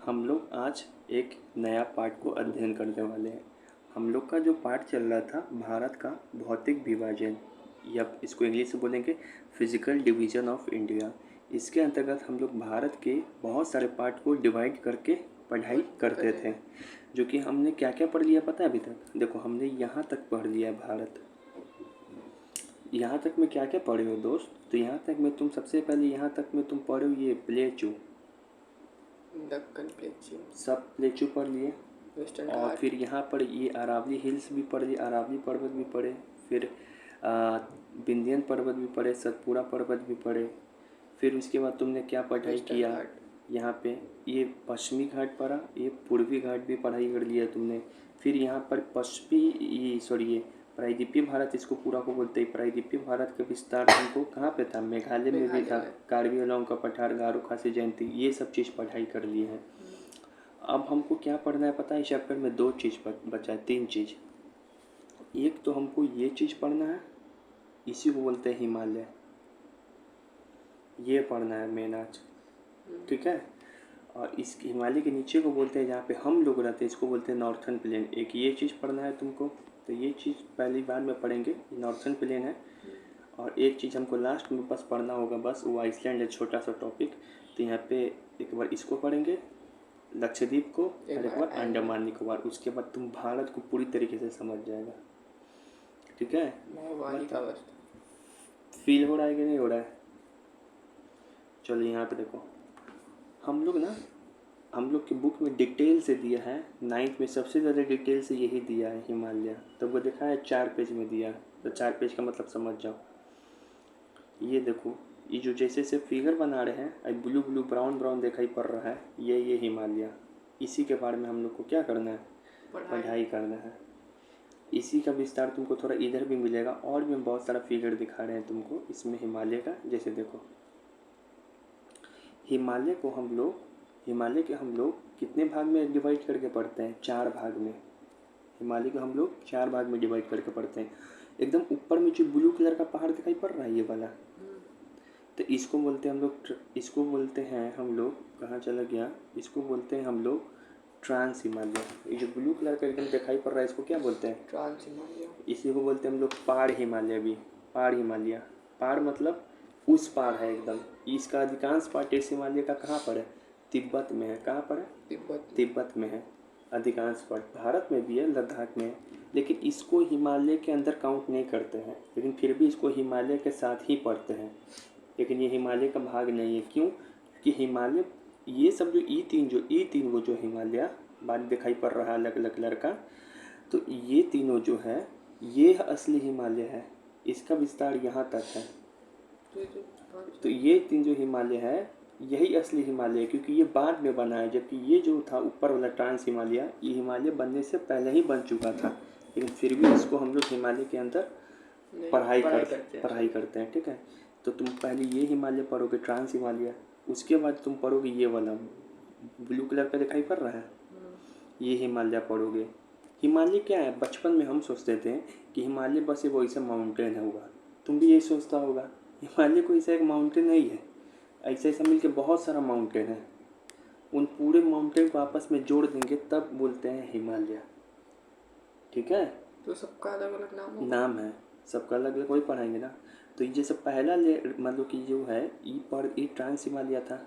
हम लोग आज एक नया पाठ को अध्ययन करने वाले हैं। हम लोग का जो पाठ चल रहा था भारत का भौतिक विभाजन, या इसको इंग्लिश में बोलेंगे फिजिकल डिवीज़न ऑफ इंडिया। इसके अंतर्गत हम लोग भारत के बहुत सारे पार्ट को डिवाइड करके पढ़ाई करते थे। जो कि हमने क्या क्या पढ़ लिया पता है अभी तक? देखो, हमने यहाँ तक पढ़ लिया भारत। यहाँ तक में क्या क्या पढ़े हो दोस्त? तो यहाँ तक में तुम सबसे पहले यहाँ तक में तुम पढ़े हो ये प्लेचू, दक्कन प्लेचू, सब प्लेचू पढ़ लिए। वेस्टर्न और घाट, फिर यहाँ पर ये अरावली हिल्स भी पढ़ लिए, अरावली पर्वत भी पढ़े। फिर विंध्यन पर्वत भी पढ़े, सतपुड़ा पर्वत भी पढ़े। फिर उसके बाद तुमने क्या पढ़ाई वेस्टर्न किया? घाट, यहाँ पे ये पश्चिमी घाट पढ़ा, ये पूर्वी घाट भी पढ़ाई कर लिया तुमने। फिर यहाँ पर ये प्रायद्वीपीय भारत, इसको पूरा को बोलते हैं। प्रायद्वीपीय भारत का विस्तार तुमको कहाँ पे था? मेघालय में भी था। कार्बी आंगलॉन्ग का पठार, गारो खासी जयंती, ये सब चीज़ पढ़ाई कर ली है। अब हमको क्या पढ़ना है पता है? इस चैप्टर में दो चीज़ बचा है, तीन चीज़। एक तो हमको ये चीज़ पढ़ना है, इसी को बोलते हैं हिमालय, ये पढ़ना है मेन आज, ठीक है। और इस हिमालय के नीचे को बोलते हैं, जहाँ पे हम लोग रहते हैं, इसको बोलते हैं नॉर्थन प्लेन। एक ये चीज़ पढ़ना है तुमको, तो ये चीज़ पहली बार में पढ़ेंगे, नॉर्थन प्लेन है। और एक चीज़ हमको लास्ट में बस पढ़ना होगा, बस वो आइसलैंड है, छोटा सा टॉपिक। तो यहाँ पे एक बार इसको पढ़ेंगे, लक्षद्वीप को, और एक बार अंडमान निकोबार। उसके बाद तुम भारत को पूरी तरीके से समझ जाएगा, ठीक है। फील हो रहा है कि नहीं हो रहा है? चलो यहाँ पे देखो, हम लोग के बुक में डिटेल से दिया है। 9th में सबसे ज़्यादा डिटेल से यही दिया है, हिमालय। तो वो देखा है 4 पेज में दिया है, तो 4 पेज का मतलब समझ जाओ। ये देखो, ये जो जैसे से फिगर बना रहे हैं, अब ब्लू ब्लू ब्राउन ब्राउन दिखाई पड़ रहा है, ये हिमालय। इसी के बारे में हम लोग को क्या करना है? पढ़ाई करना है। इसी का विस्तार तुमको थोड़ा इधर भी मिलेगा, और भी हम बहुत सारा फिगर दिखा रहे हैं तुमको इसमें हिमालय का। जैसे देखो, हिमालय के हम लोग कितने भाग में डिवाइड करके पढ़ते हैं? 4 भाग में। हिमालय को हम लोग 4 भाग में डिवाइड करके पढ़ते हैं। एकदम ऊपर में जो ब्लू कलर का पहाड़ दिखाई पड़ रहा है, ये वाला, तो इसको बोलते हैं हम लोग कहाँ चला गया? इसको बोलते हैं हम लोग ट्रांस हिमालय। ये जो ब्लू कलर का एकदम दिखाई पड़ रहा है, इसको क्या बोलते हैं? ट्रांस हिमालय। इसी को बोलते हैं हम लोग पहाड़ हिमालय भी। पहाड़ हिमालय, पहाड़ मतलब उस पार है एकदम। इसका अधिकांश पार्ट इस हिमालय का कहाँ पर है? तिब्बत में है। कहाँ पर है? तिब्बत में है। अधिकांश पार्ट भारत में भी है, लद्दाख में है, लेकिन इसको हिमालय के अंदर काउंट नहीं करते हैं। लेकिन फिर भी इसको हिमालय के साथ ही पढ़ते हैं, लेकिन ये हिमालय का भाग नहीं है। क्यों? कि हिमालय, ये सब जो ई तीन वो जो हिमालय बाद दिखाई पड़ रहा है अलग अलग कलर का, तो ये तीनों जो है, ये असली हिमालय है। इसका विस्तार यहाँ तक है। तो ये 3 जो हिमालय है, यही असली हिमालय है, क्योंकि ये बाद में बना है। जबकि ये जो था ऊपर वाला ट्रांस हिमालय, ये हिमालय बनने से पहले ही बन चुका था, लेकिन फिर भी इसको हम लोग हिमालय के अंदर पढ़ाई करते हैं, ठीक है। तो तुम पहले ये हिमालय पढ़ोगे, ट्रांस हिमालय। उसके बाद तुम पढ़ोगे ये वाला ब्लू कलर का दिखाई पड़ रहा है, ये हिमालय पढ़ोगे। हिमालय क्या है? बचपन में हम सोचते थे कि हिमालय बस एक वैसा माउंटेन होगा। तुम भी यही सोचता होगा। हिमालय कोई ऐसा एक माउंटेन नहीं है, ऐसा मिलके बहुत सारा माउंटेन है। उन पूरे माउंटेन को आपस में जोड़ देंगे तब बोलते हैं हिमालय, ठीक है। तो सबका अलग अलग नाम है, सबका अलग अलग वही पढ़ाएंगे ना। तो ये जैसे पहला मतलब कि जो है ई ट्रांस हिमालय था।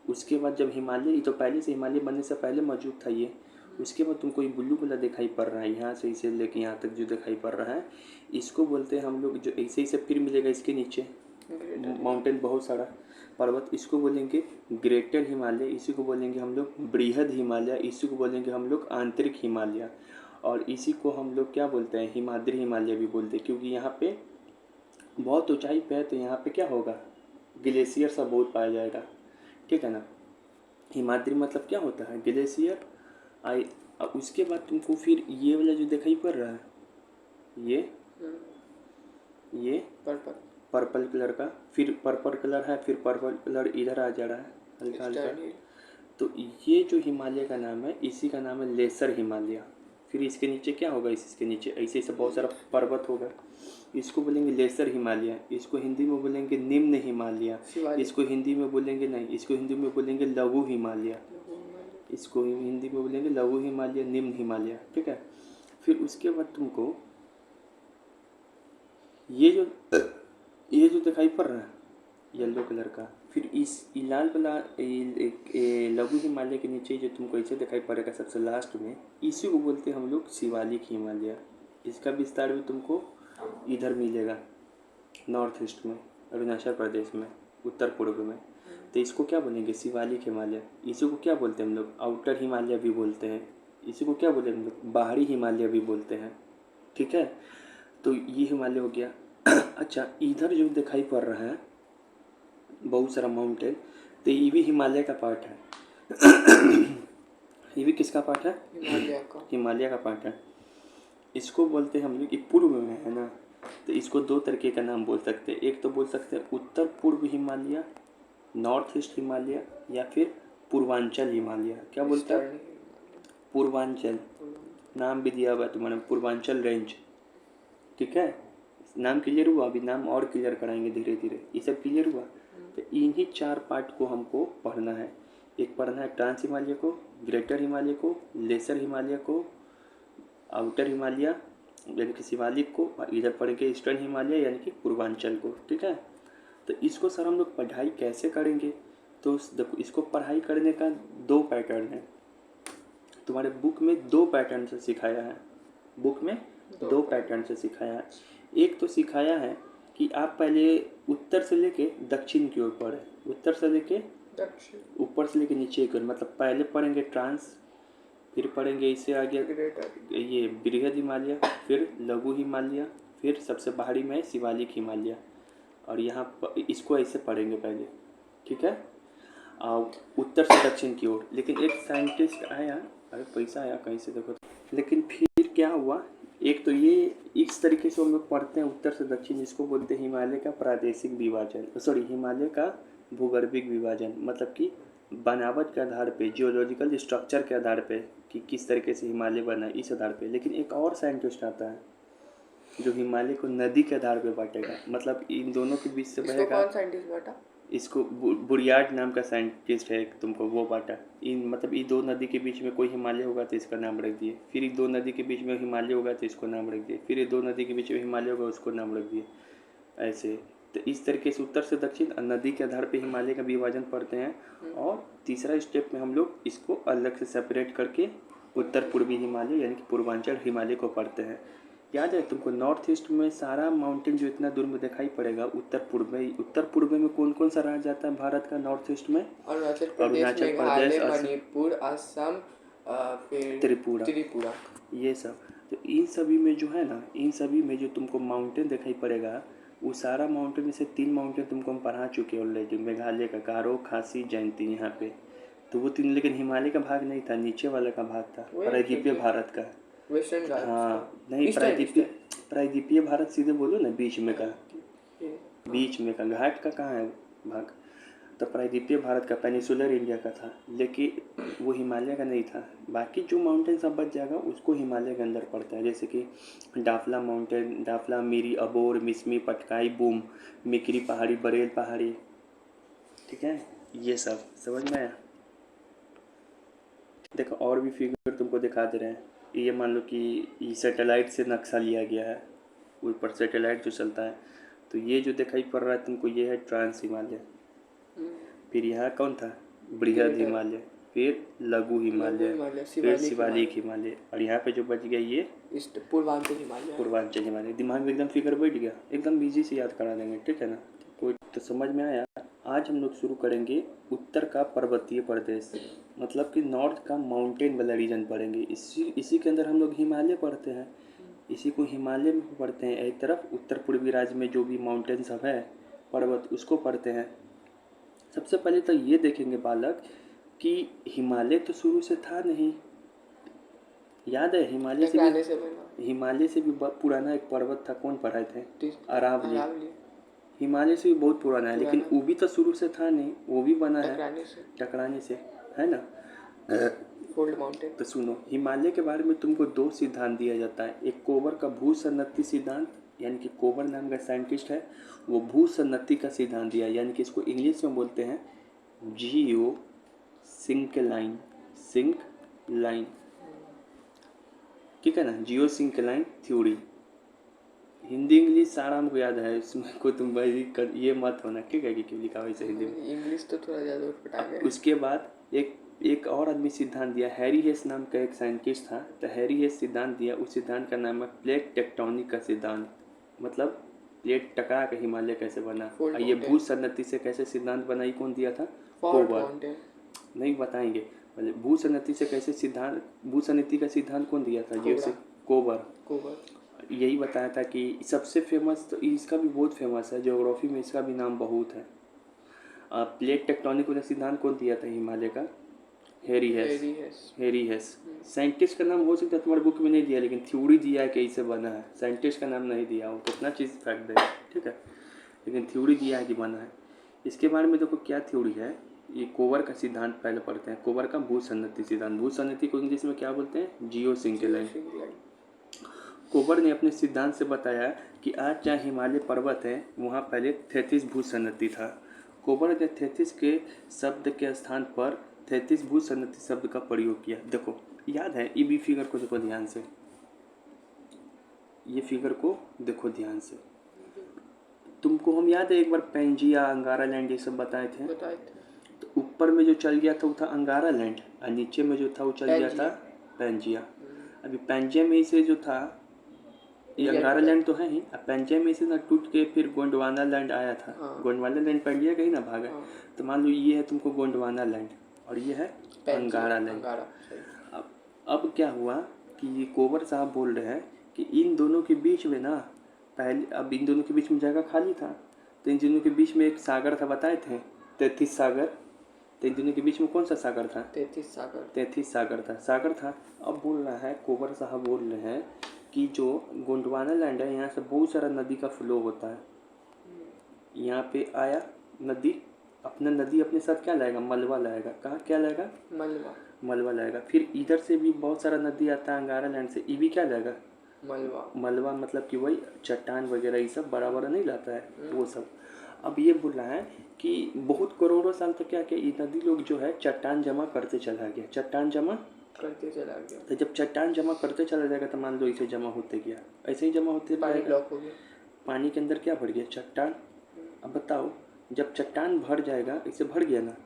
उसके बाद जब हिमालय, ये तो पहले से हिमालय बनने से पहले मौजूद था ये। उसके बाद तुमको ये ब्लू वाला दिखाई पड़ रहा है, यहाँ से इसे लेके यहाँ तक जो दिखाई पड़ रहा है, इसको बोलते हैं हम लोग, जो ऐसे ही से फिर मिलेगा इसके नीचे माउंटेन, बहुत सारा पर्वत, इसको बोलेंगे ग्रेटर हिमालय। इसी को बोलेंगे हम लोग बृहद हिमालय। इसी को बोलेंगे हम लोग आंतरिक हिमालय। और इसी को हम लोग क्या बोलते हैं? हिमाद्री हिमालय भी बोलते हैं, क्योंकि यहाँ पे बहुत ऊंचाई पे है, तो यहाँ पे क्या होगा? ग्लेशियर सब बहुत पाया जाएगा, ठीक है ना। हिमाद्री मतलब क्या होता है? ग्लेशियर। अब उसके बाद तुमको फिर ये वाला जो दिखाई पड़ रहा है, ये पर्पल कलर का, फिर पर्पल कलर है, फिर पर्पल कलर इधर आ जा रहा है हल्का हल्का। तो ये जो हिमालय का नाम है, इसी का नाम है लेसर हिमालय। फिर इसके नीचे क्या होगा, इसके नीचे ऐसे ऐसे बहुत सारा पर्वत होगा, इसको बोलेंगे लेसर हिमालय, इसको हिंदी में बोलेंगे निम्न हिमालय, इसको हिंदी में बोलेंगे नहीं, इसको हिंदी में बोलेंगे लघु हिमालय, इसको हिंदी में बोलेंगे लघु हिमालय, निम्न हिमालय, ठीक है। फिर उसके बाद तुमको ये जो दिखाई पड़ रहा है येलो कलर का, फिर इस लाल वाला लघु हिमालय के नीचे जो तुमको ऐसे दिखाई पड़ेगा सबसे लास्ट में, इसी को बोलते हैं हम लोग शिवालिक हिमालय। इसका विस्तार भी तुमको इधर मिलेगा नॉर्थ ईस्ट में, अरुणाचल प्रदेश में, उत्तर पूर्व में। तो इसको क्या बोलेंगे, शिवालिक हिमालय। इसी को क्या बोलते हैं हम लोग, आउटर हिमालय भी बोलते हैं। इसी को क्या बोलेंगे हम लोग, बाहरी हिमालय भी बोलते हैं, ठीक है। तो ये हिमालय हो गया। अच्छा, इधर जो दिखाई पड़ रहा है बहुत सारा माउंटेन, तो ये भी हिमालय का पार्ट है। ये भी किसका पार्ट है, हिमालय का पार्ट है। इसको बोलते हैं हम लोग, ये पूर्व में है ना, तो इसको दो तरीके का नाम बोल सकते हैं। एक तो बोल सकते हैं उत्तर पूर्व हिमालय, नॉर्थ ईस्ट हिमालय, या फिर पूर्वांचल हिमालय। क्या बोलते हैं, पूर्वांचल, नाम भी दिया हुआ है तुम्हारे, पूर्वांचल रेंज, ठीक है। नाम क्लियर हुआ, अभी नाम और क्लियर कराएंगे धीरे धीरे। ये सब क्लियर हुआ, तो इन्हीं चार पार्ट को हमको पढ़ना है। एक पढ़ना है ट्रांस हिमालय को, ग्रेटर हिमालय को, लेसर हिमालय को, आउटर हिमालय यानी कि शिवालिक को, और इधर पढ़ेंगे ईस्टर्न हिमालय यानी कि पूर्वांचल को, ठीक है। तो इसको सर हम लोग पढ़ाई कैसे करेंगे, तो देखो इसको पढ़ाई करने का दो पैटर्न है। तुम्हारे बुक में दो पैटर्न से सिखाया है, बुक में दो पैटर्न से सिखाया है। एक तो सिखाया है कि आप पहले उत्तर से लेके दक्षिण की ओर पढ़े, उत्तर से लेके ऊपर से लेके नीचे की ओर, मतलब पहले पढ़ेंगे ट्रांस, फिर पढ़ेंगे इससे आगे ये बृहद हिमालय, फिर लघु हिमालय, फिर सबसे बाहरी में शिवालिक हिमालय, और यहाँ इसको ऐसे पढ़ेंगे पहले, ठीक है, और उत्तर से दक्षिण की ओर। लेकिन एक साइंटिस्ट आया, अरे पैसा आया कहीं से देखो, लेकिन फिर क्या हुआ, एक तो ये इस तरीके से हम लोग पढ़ते हैं उत्तर से दक्षिण, इसको बोलते हैं हिमालय का प्रादेशिक विभाजन, सॉरी हिमालय का भूगर्भिक विभाजन, मतलब कि बनावट के आधार पे, जियोलॉजिकल स्ट्रक्चर के आधार पे कि किस तरीके से हिमालय बना है, इस आधार पे। लेकिन एक और साइंटिस्ट आता है जो हिमालय को नदी के आधार पे बांटेगा, मतलब इन दोनों के बीच से बहेगा। कौन साइंटिस्ट बांटा, इसको बुरियाट नाम का साइंटिस्ट है, तुमको वो बांटा। इन मतलब ये दो नदी के बीच में कोई हिमालय होगा तो इसका नाम रख दिए, फिर ये दो नदी के बीच में हिमालय होगा तो इसको नाम रख दिए, फिर ये दो नदी के बीच में हिमालय होगा उसको नाम रख दिए, ऐसे। तो इस तरीके से उत्तर से दक्षिण नदी के आधार पे हिमालय का विभाजन पढ़ते हैं। और तीसरा स्टेप में हम लोग इसको अलग से सेपरेट करके उत्तर पूर्वी हिमालय यानी कि पूर्वांचल हिमालय को पढ़ते हैं। याद है तुमको, नॉर्थ ईस्ट में सारा माउंटेन जो इतना दूर में दिखाई पड़ेगा उत्तर पूर्व में कौन कौन सा राज्य आता है भारत का नॉर्थ ईस्ट में, अरुणाचल प्रदेश, मणिपुर, असम, फिर त्रिपुरा, ये सब। तो इन सभी में जो है ना, इन सभी में जो तुमको माउंटेन दिखाई पड़ेगा, वो सारा माउंटेन में से 3 माउंटेन तुमको हम पढ़ा चुके हैं ऑलरेडी, मेघालय का गारो, खासी, जयंती, यहाँ पे तो वो 3। लेकिन हिमालय का भाग नहीं था, नीचे वाला का भाग था, प्रायद्वीपीय भारत का, वेस्टर्न घाट्स, हाँ नहीं, प्रायद्वीपीय भारत सीधे बोलो ना, बीच में का, बीच में का, घाट का कहाँ है भाग, तो प्रायद्वीपीय भारत का, पेनिसुलर इंडिया का था, लेकिन वो हिमालय का नहीं था। बाकी जो माउंटेन सब बच जाएगा उसको हिमालय के अंदर पड़ता है, जैसे कि डाफला माउंटेन, डाफला, मिरी, अबोर, मिसमी, पटकाई, बूम, मिकरी पहाड़ी, बरेल पहाड़ी, ठीक है, ये सब समझ में आया। देखो और भी फिगर तुमको दिखा दे रहे हैं। ये मान लो कि ये सैटेलाइट से नक्शा लिया गया है, ऊपर सैटेलाइट जो चलता है, तो ये जो दिखाई पड़ रहा है तुमको, ये है ट्रांस हिमालय। फिर यहाँ कौन था, बृहद हिमालय, फिर लघु हिमालय, फिर शिवालिक हिमालय, और यहाँ पे जो बच गया ये पूर्वांचल हिमालय। दिमाग में एकदम फिगर बैठ गया, एकदम इजी से याद करा देंगे, ठीक है ना, कोई तो समझ में आया। आज हम लोग शुरू करेंगे उत्तर का पर्वतीय प्रदेश, मतलब कि नॉर्थ का माउंटेन वाला रीजन पढ़ेंगे। इसी के अंदर हम लोग हिमालय पढ़ते हैं, इसी को हिमालय में पढ़ते हैं। एक तरफ उत्तर पूर्वी राज्य में जो भी माउंटेन सब है, पर्वत, उसको पढ़ते हैं। सबसे पहले तो ये देखेंगे बालक कि हिमालय तो शुरू से था नहीं, याद है, हिमालय से भी पुराना एक पर्वत था, कौन पढ़ाए थे, अरावली। हिमालय से भी बहुत पुराना है, लेकिन वो भी तो शुरू से था नहीं, वो भी बना है टकराने से, है ना। Fold mountain. तो सुनो, हिमालय के बारे में तुमको 2 सिद्धांत दिया जाता है। एक कोबर का भूसन्नति सिद्धांत, यानी कि कोबर नाम का साइंटिस्ट है, वो भूसन्नति का सिद्धांत दिया, यानी कि इसको इंग्लिश में बोलते हैं जियो सिंक्लाइन, ठीक है ना, जियो सिंक्लाइन थ्योरी। हिंदी इंग्लिश सारा हमको याद है, इसमें कोई तुम ये मत होना, ठीक है, कि क्यों लिखा हुआ इसे हिंदी में। इंग्लिश तो थोड़ा ज़्यादा उठपटा गया। उसके बाद एक और आदमी सिद्धांत दिया, हैरी हेस नाम का एक साइंटिस्ट था, तो हैरी हेस सिद्धांत दिया। उस सिद्धांत का नाम है प्लेट टेक्टोनिक का सिद्धांत, मतलब प्लेट टकरा के हिमालय कैसे बना। और ये भूसन्नति से कैसे सिद्धांत बनाई, कौन दिया था? कोबर। नहीं बताएंगे, मतलब भूसन्नति से कैसे सिद्धांत, भूसन्नति का सिद्धांत कौन दिया था? जैसे कोबर। यही बताया था कि सबसे फेमस, तो इसका भी बहुत फेमस है, ज्योग्राफी में इसका भी नाम बहुत है। प्लेट टेक्टोनिक वाला सिद्धांत कौन दिया था हिमालय का? हैरी हेस। साइंटिस्ट का नाम हो सकता है तुम्हारे बुक में नहीं दिया, लेकिन थ्योरी दिया है कि इसे बना है। साइंटिस्ट का नाम नहीं दिया हो, कितना चीज़ फैक्ट देगा, ठीक है, लेकिन थ्योरी दिया है कि बना है। इसके बारे में देखो क्या थ्योरी है। ये कोबर का सिद्धांत पहले पढ़ते हैं। कोबर का भूसन्नति सिद्धांत, भूसन्नति को इंग्लिश में क्या बोलते हैं? जियो सिंक्लाइन। कोबर ने अपने सिद्धांत से बताया कि आज जहाँ हिमालय पर्वत है वहाँ पहले 33 भूसन्नति था। कोबर ने 33 के शब्द के स्थान पर 33 भूसन्नति शब्द का प्रयोग किया। देखो याद है, ये भी फिगर को देखो ध्यान से, ये फिगर को देखो ध्यान से। तुमको हम याद है एक बार पेंजिया, अंगारा लैंड ये सब बताए थे। तो ऊपर में जो चल गया था वो था अंगारा लैंड, और नीचे में जो था वो चल गया था पेंजिया। अभी पेंजिया में से जो था, ये अंगारा लैंड तो है ही, अब पेंजिया में से ना टूट के फिर गोंडवाना लैंड आया था। गोंडवाना लैंड पेंजिया कहीं ना भागा। तो मान लो ये है तुमको गोंडवाना लैंड और ये है अंगारा लैंड। अब क्या हुआ कि कोबर साहब बोल रहे हैं कि इन दोनों के बीच में ना, पहले अब इन दोनों के बीच में जगह खाली था, तो इन दोनों के बीच में एक सागर था, बताए थे 33 सागर। तो इन दोनों के बीच में कौन सा सागर था? 33 सागर था। अब बोल रहा है, कोबर साहब बोल रहे हैं कि जो गोंडवाना लैंड है यहाँ से बहुत सारा नदी का फ्लो होता है। यहाँ पे आया नदी, अपना नदी अपने साथ क्या लाएगा? मलबा लाएगा। कहाँ क्या लाएगा? मलबा लाएगा। फिर इधर से भी बहुत सारा नदी आता है अंगारा लैंड से, ये भी क्या लाएगा? मलबा मतलब कि वही चट्टान वगैरह ये सब बड़ा बड़ा नहीं लाता है वो सब। अब ये बोल रहा है कि बहुत करोड़ों साल तक क्या ये नदी लोग जो है चट्टान जमा करते चला गया, तो जब चट्टान जमा करते चला जाएगा तो मान लो इसे जमा होते गया, ऐसे ही जमा होते पानी ब्लॉक हो गया, पानी के अंदर क्या भर गया? चट्टान। अब बताओ, जब चट्टान भर जाएगा, इसे भर गया ना,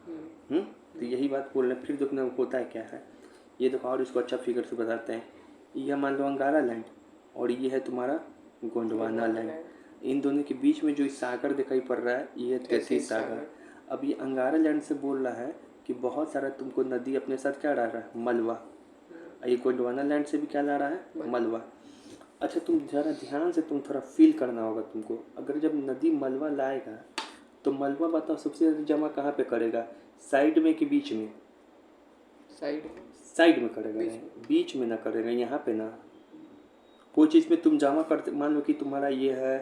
तो यही बात बोल रहे हैं। फिर देखना होता है क्या है, ये देखो और इसको अच्छा फिगर से बताते हैं। यह मान लो अंगारा लैंड और ये है तुम्हारा गोंडवाना लैंड। इन दोनों के बीच में जो सागर दिखाई पड़ रहा है ये 33 सागर। अब ये अंगारा लैंड से बोल रहा है कि बहुत सारा तुमको नदी अपने साथ क्या ला रहा है? मलबा। ये गोंडवाना लैंड से भी क्या ला रहा है? मलबा। अच्छा तुम ज़रा ध्यान से, तुम थोड़ा फील करना होगा तुमको। अगर जब नदी मलबा लाएगा तो मलबा बताओ सबसे ज़्यादा जमा कहाँ पे करेगा? साइड में कि बीच में? साइड में करेगा, बीच में ना करेगा, यहाँ पे ना। कोई चीज़ में तुम जमा करते, मान लो कि तुम्हारा ये है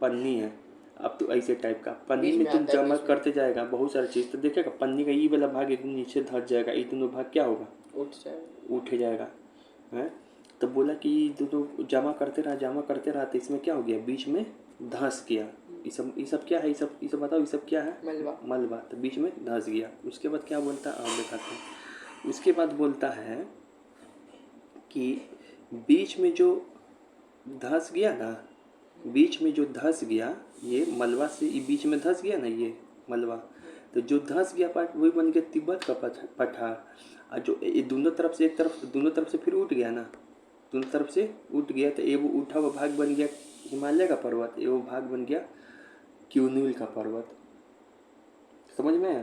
पन्नी है, अब तो ऐसे टाइप का पन्नी में तुम जमा करते जाएगा बहुत सारी चीज़, तो देखेगा पन्नी का ये वाला भाग एकदम नीचे धस जाएगा, ये दोनों भाग क्या होगा? उठ जाएगा है। तो बोला कि दोनों जमा करते रहा तो इसमें क्या हो गया? बीच में धंस गया। ये सब क्या है? ये सब बताओ, ये सब क्या है? मलबा। तो बीच में धंस गया। उसके बाद क्या बोलता है आप दिखाते हैं। उसके बाद बोलता है कि बीच में जो धंस गया ना, बीच में जो धंस गया ये मलबा से, ये बीच में धंस गया ना ये मलबा, तो जो धंस गया पार्ट वही बन गया तिब्बत का पठार। और जो ये दोनों तरफ से फिर उठ गया ना, दोनों तरफ से उठ गया, तो ये वो उठा हुआ भाग बन गया हिमालय का पर्वत, ये वो भाग बन गया क्यून्यूल का पर्वत। समझ में आया?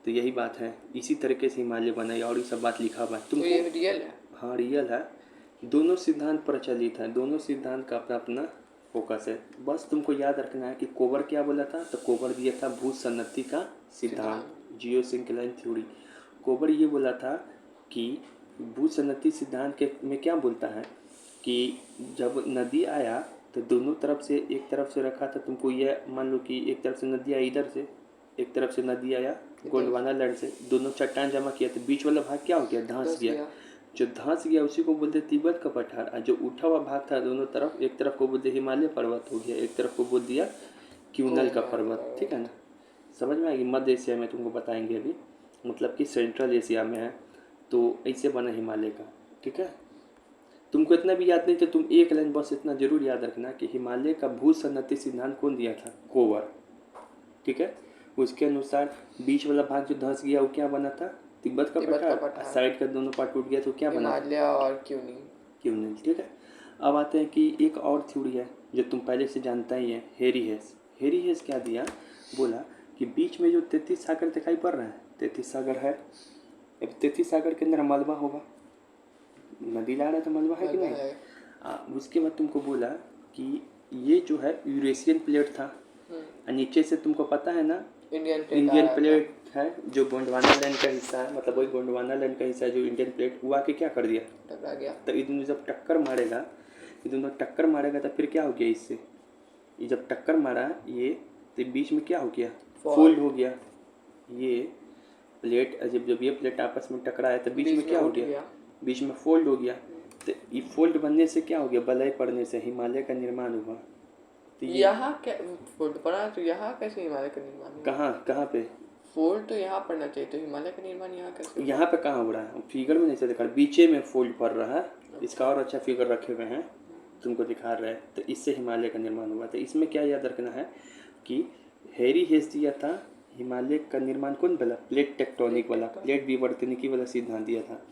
तो यही बात है, इसी तरीके से हिमालय बनाई और ये सब बात लिखा हुआ है। तुमको ये रियल है? हाँ रियल है। दोनों सिद्धांत प्रचलित है, दोनों सिद्धांत का अपना अपना फोकस है। बस तुमको याद रखना है कि कोबर क्या बोला था। तो कोबर दिया था भूसन्नति का सिद्धांत, जियो सिंक्लाइन थ्योरी। कोबर ये बोला था कि भूसन्नति सिद्धांत के में क्या बोलता है कि जब नदी आया तो दोनों तरफ से, एक तरफ से रखा था तुमको, ये मान लो कि एक तरफ से नदी आई इधर से, एक तरफ से नदी आया गोंडवाना लैंड से दोनों चट्टान जमा किया तो बीच वाला भाग क्या हो गया, धंस गया। जो धंस गया उसी को बोलते तिब्बत का पठार। और जो उठा हुआ भाग था दोनों तरफ, एक तरफ को बोलते हिमालय पर्वत हो गया, एक तरफ को बोल दिया क्यूनल का पर्वत। ठीक है ना, समझ में आएगी। मध्य एशिया में तुमको बताएंगे अभी, मतलब कि सेंट्रल एशिया में है, तो ऐसे बना हिमालय का। ठीक है, तुमको इतना भी याद नहीं तो तुम एक लाइन बस इतना जरूर याद रखना कि हिमालय का भूसन्नति सिद्धांत कौन दिया था, कोवर। ठीक है, उसके अनुसार बीच वाला भाग जो धंस गया वो क्या बना था, तिब्बत का पठार। साइड का दोनों पार्ट टूट गया तो क्या बना, हिमालय और क्यूनिल। ठीक है, अब आते हैं कि एक और थ्योरी है जो तुम पहले से जानता ही है, हेरी हेस। हेरी हेस क्या दिया, बोला कि बीच में जो 33 सागर दिखाई पड़ रहा है, 33 सागर है। अब 33 सागर के अंदर मलबा होगा, नदी ला रहा है तो मलबा है कि नहीं। उसके बाद तुमको बोला कि ये जो है यूरेशियन प्लेट था, और नीचे से तुमको पता है ना इंडियन प्लेट है जो गोंडवाना लैंड का हिस्सा है, मतलब वही गोंडवाना लैंड का हिस्सा है जो इंडियन प्लेट, वो आके क्या कर दिया, टकरा गया। तो ये दोनों जब टक्कर मारेगा, ये दोनों टक्कर मारेगा तो फिर क्या हो गया इससे, ये जब टक्कर मारा ये तो बीच में क्या हो गया, फोल्ड हो गया। ये प्लेट जब ये प्लेट आपस में टकराया तो बीच में क्या हो गया, बीच में फोल्ड हो गया। तो ये फोल्ड बनने से क्या हो गया, बलय पड़ने से हिमालय का निर्माण हुआ। तो यहाँ क्या फोल्ड पड़ा, तो यहाँ कैसे हिमालय का निर्माण हुआ? कहाँ पे फोल्ड तो यहाँ पड़ना चाहिए, तो हिमालय का निर्माण यहाँ कैसे? यहाँ पे कहाँ हो रहा है, फिगर में नहीं से दिखा, बीचे में फोल्ड पड़ रहा है। इसका और अच्छा फिगर रखे हुए हैं, तुमको दिखा रहे हैं। तो इससे हिमालय का निर्माण हुआ। तो इसमें क्या याद रखना है कि हेरी हेस दिया था हिमालय का निर्माण कौन बोला, प्लेट टेक्टोनिक वाला, प्लेट विवर्तनिकी वाला सिद्धांत दिया था।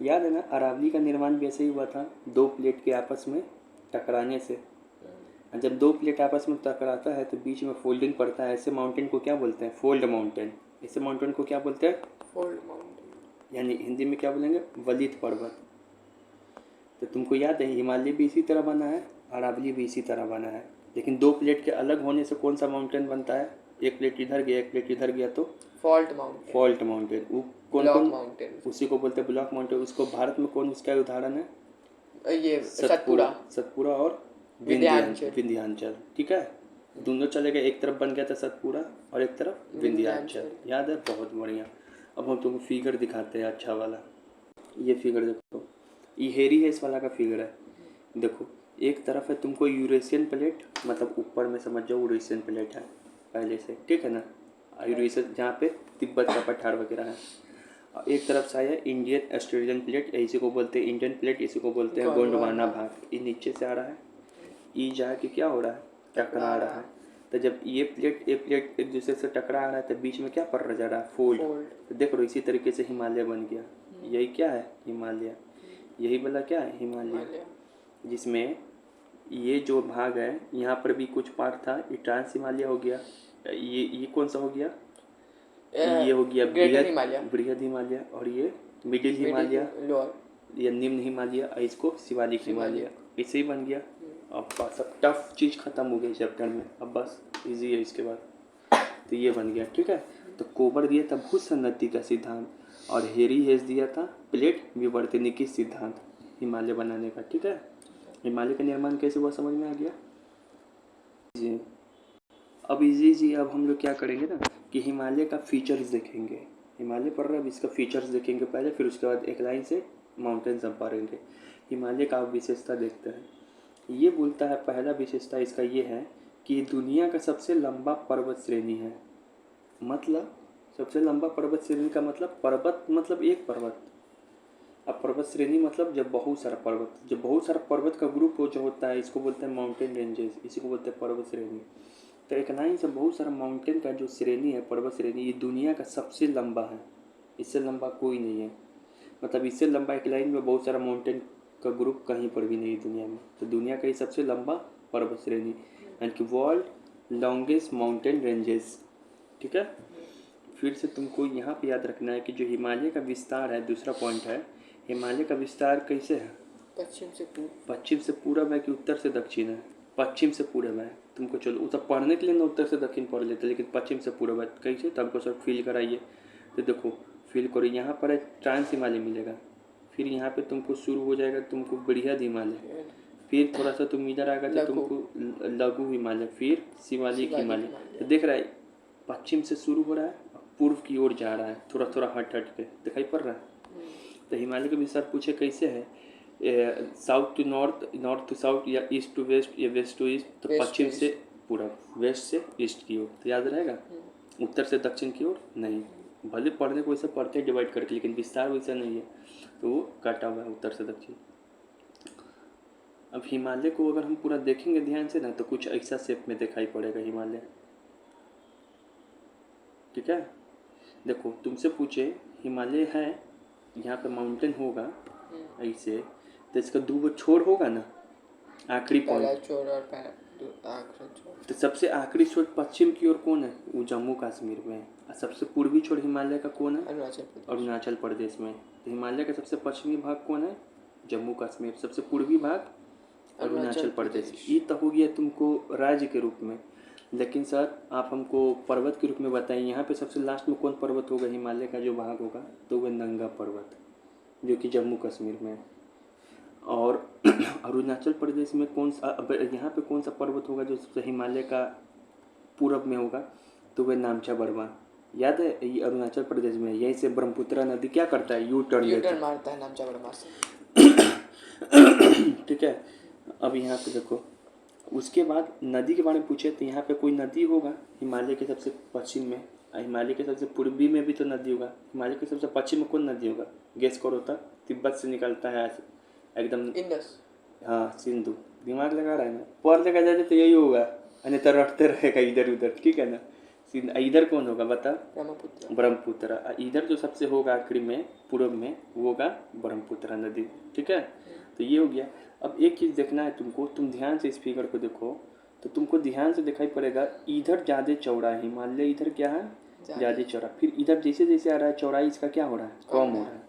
याद है ना, अरावली का निर्माण भी ऐसे ही हुआ था, दो प्लेट के आपस में टकराने से। जब दो प्लेट आपस में टकराता है तो बीच में फोल्डिंग पड़ता है, ऐसे माउंटेन को क्या बोलते हैं, फोल्ड माउंटेन। ऐसे माउंटेन को क्या बोलते हैं, फोल्ड माउंटेन, यानी हिंदी में क्या बोलेंगे, वलित पर्वत। तो तुमको याद है हिमालय भी इसी तरह बना है, अरावली भी इसी तरह बना है, लेकिन दो प्लेट के अलग होने से कौन सा माउंटेन बनता है, एक प्लेट इधर गया एक प्लेट इधर गया तो फॉल्ट माउंटेन। वो कौन माउंटेन, उसी को बोलते हैं ब्लॉक माउंटेन। उसको भारत में कौन उसका उदाहरण है, ये सतपुड़ा और विंध्याचल। ठीक है, दोनों चले गए, एक तरफ बन गया था सतपुड़ा और एक तरफ विंध्याचल। याद है, बहुत बढ़िया। अब हम तुमको फिगर दिखाते हैं अच्छा वाला। ये फिगर देखो, ये हेरी हेस वाला का फिगर है। देखो एक तरफ है तुमको यूरेशियन प्लेट, मतलब ऊपर में समझ जाओ यूरेशियन प्लेट है पहले से। ठीक है ना, यूरेशियन जहाँ पे तिब्बत का पठार वगैरह है। और एक तरफ से आया इंडियन ऑस्ट्रेलियन प्लेट, इसी को बोलते हैं इंडियन प्लेट, इसी को बोलते हैं गोंडवाना भाग। ये नीचे से आ रहा है, ये जाके क्या हो रहा है, टकरा रहा है। तो जब ये प्लेट एक दूसरे से टकरा रहा है तो बीच में क्या पड़ रहा जा रहा है, फोल्ड। तो देख लो इसी तरीके से हिमालय बन गया। यही क्या है, हिमालय। यही वाला क्या है, हिमालय, जिसमें ये जो भाग है यहाँ पर भी कुछ पार्ट था, ये ट्रांस हिमालय हो गया। ये कौन सा हो गया, ये हो गया बृहद हिमालय, और ये मिडिल हिमालय या निम्न हिमालय, इसको शिवालिक हिमालय। इसे ही बन गया। अब सब टफ चीज़ खत्म हो गई चैप्टर में, अब बस इजी है इसके बाद। तो ये बन गया। ठीक है, तो कोबर दिया था भूसन्नति का सिद्धांत, और हेरी हेस दिया था प्लेट विवर्तनिकी सिद्धांत हिमालय बनाने का। ठीक है, हिमालय का निर्माण कैसे हुआ समझ में आ गया जी। अब हम लोग क्या करेंगे ना कि हिमालय का फीचर्स देखेंगे। हिमालय पढ़ रहा है, अब इसका फीचर्स देखेंगे पहले, फिर उसके बाद एक लाइन से माउंटेन्स हम पढ़ेंगे। हिमालय का विशेषता देखते हैं। ये बोलता है, पहला विशेषता इसका ये है कि दुनिया का सबसे लंबा पर्वत श्रेणी है। मतलब सबसे लंबा पर्वत श्रेणी का मतलब पर्वत मतलब एक पर्वत, अब पर्वत श्रेणी मतलब जब बहुत सारा पर्वत का ग्रुप हो जो होता है, इसको बोलते हैं माउंटेन रेंजेस, इसी को बोलते हैं पर्वत श्रेणी। तो एक लाइन से बहुत सारा माउंटेन का जो श्रेणी है, पर्वत श्रेणी, ये दुनिया का सबसे लंबा है। इससे लंबा कोई नहीं है, मतलब इससे लंबा एक लाइन में बहुत सारा माउंटेन का ग्रुप कहीं पर भी नहीं दुनिया में। तो दुनिया का ये सबसे लंबा पर्वत श्रेणी, यानी कि वर्ल्ड लॉन्गेस्ट माउंटेन रेंजेस। ठीक है, फिर से तुमको यहाँ पे याद रखना है कि जो हिमालय का विस्तार है, दूसरा पॉइंट है, हिमालय का विस्तार कैसे है, पश्चिम से पूरब है कि उत्तर से दक्षिण है, पश्चिम से पूरब है। तुमको चलो उसे पढ़ने के लिए ना उत्तर से दक्षिण पढ़ लेते, लेकिन पश्चिम से पूरब है कैसे, तो हमको सब फील कराइए। तो देखो फील करो, यहाँ पर ट्रांस हिमालय मिलेगा, फिर यहाँ पे तुमको शुरू हो जाएगा तुमको बृहद हिमालय, फिर थोड़ा सा तुम इधर आएगा तो तुमको लघु हिमालय, फिर शिवालिक हिमालय। तो देख रहा है पश्चिम से शुरू हो रहा है, पूर्व की ओर जा रहा है, थोड़ा थोड़ा हट हट के दिखाई पड़ रहा है। तो हिमालय के विस्तार पूछे कैसे है, south to north, north to south, या ईस्ट टू वेस्ट, या वेस्ट टू ईस्ट, तो पश्चिम से पूरब, वेस्ट से ईस्ट की ओर, तो याद रहेगा। उत्तर से दक्षिण की ओर नहीं, भले पढ़ने को वैसे पढ़ते हैं डिवाइड करके, लेकिन विस्तार वैसा नहीं है, तो वो काटा हुआ है उत्तर से दक्षिण। अब हिमालय को अगर हम पूरा देखेंगे ध्यान से ना, तो कुछ ऐसा शेप में दिखाई पड़ेगा हिमालय, ठीक है। देखो तुमसे पूछे हिमालय है, यहाँ पे माउंटेन होगा ऐसे, तो इसका दो छोर होगा ना, आखिरी पॉइंट, छोर और आखिरी छोर। तो सबसे आखिरी छोर पश्चिम की ओर कौन है, वो जम्मू कश्मीर में है। और सबसे पूर्वी छोर हिमालय का कौन है, अरुणाचल प्रदेश में। तो हिमालय का सबसे पश्चिमी भाग कौन है, जम्मू कश्मीर। सबसे पूर्वी भाग अरुणाचल प्रदेश। ये तो हो गया तुमको राज्य के रूप में, लेकिन सर आप हमको पर्वत के रूप में बताइए, यहाँ पे सबसे लास्ट में कौन पर्वत होगा हिमालय का जो भाग होगा, तो वह नंगा पर्वत, जो कि जम्मू कश्मीर में है। और अरुणाचल प्रदेश में कौन सा, अब यहाँ पे कौन सा पर्वत होगा जो सबसे हिमालय का पूरब में होगा, तो वह नामचा बर्मा। याद है, ये अरुणाचल प्रदेश में, यहीं से ब्रह्मपुत्र नदी क्या करता है, यू टर्न मारता है नामचा बर्मा से, ठीक है। अब यहाँ पे देखो, उसके बाद नदी के बारे में पूछे तो यहाँ पे कोई नदी होगा हिमालय के सबसे पश्चिम में, हिमालय के सबसे पूर्वी में भी तो नदी होगा। हिमालय के सबसे पश्चिम में कौन नदी होगा, गेस करो तो, तिब्बत से निकलता है एकदम, इंडस। हाँ सिंधु। दिमाग लगा रहा है ना, पढ़ लगा जाते तो यही होगा, अन्यथा रटते रहेगा इधर उधर, ठीक है ना। इधर कौन होगा बता, ब्रह्मपुत्र। इधर जो सबसे होगा आखिरी में पूर्व में, वो होगा ब्रह्मपुत्र नदी, ठीक है। तो ये हो गया। अब एक चीज़ देखना है तुमको, तुम ध्यान से इस फिगर को देखो, तो तुमको ध्यान से दिखाई पड़ेगा, इधर ज़्यादा चौड़ा है हिमालय, इधर क्या है ज़्यादा चौड़ा। फिर इधर जैसे जैसे आ रहा है चौड़ाई इसका क्या हो रहा है, कम हो रहा है।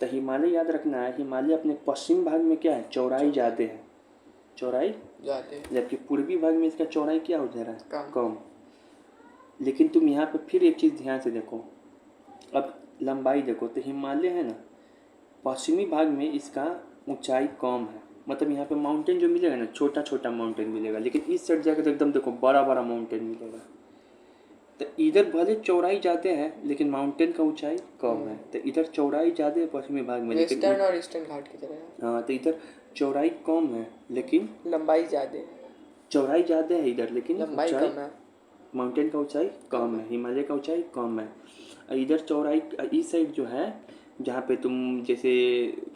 तो हिमालय याद रखना है, हिमालय अपने पश्चिम भाग में क्या है, चौड़ाई ज़्यादा है, चौड़ाई जबकि पूर्वी भाग में इसका चौड़ाई क्या हो जा रहा है, कम। लेकिन तुम यहाँ पे फिर एक चीज़ ध्यान से देखो, अब लंबाई देखो, तो हिमालय है ना, पश्चिमी भाग में इसका ऊंचाई कम है, मतलब यहाँ पे माउंटेन जो मिलेगा ना, छोटा छोटा माउंटेन मिलेगा, लेकिन इस साइड जाकर तो एकदम देखो बड़ा बड़ा माउंटेन मिलेगा। तो इधर भले चौड़ाई ज़्यादा है, लेकिन माउंटेन का ऊंचाई कम है। तो इधर चौड़ाई ज़्यादा है पश्चिमी भाग में, लेकिन वेस्टर्न और ईस्टर्न घाट की तरह। हाँ, तो इधर चौड़ाई कम है, लेकिन लंबाई ज़्यादा है, चौड़ाई ज़्यादा है इधर, लेकिन लंबाई कम है। माउंटेन का ऊंचाई कम है, हिमालय का ऊंचाई कम है। इधर चौड़ाई इस साइड जो है, जहाँ पे तुम जैसे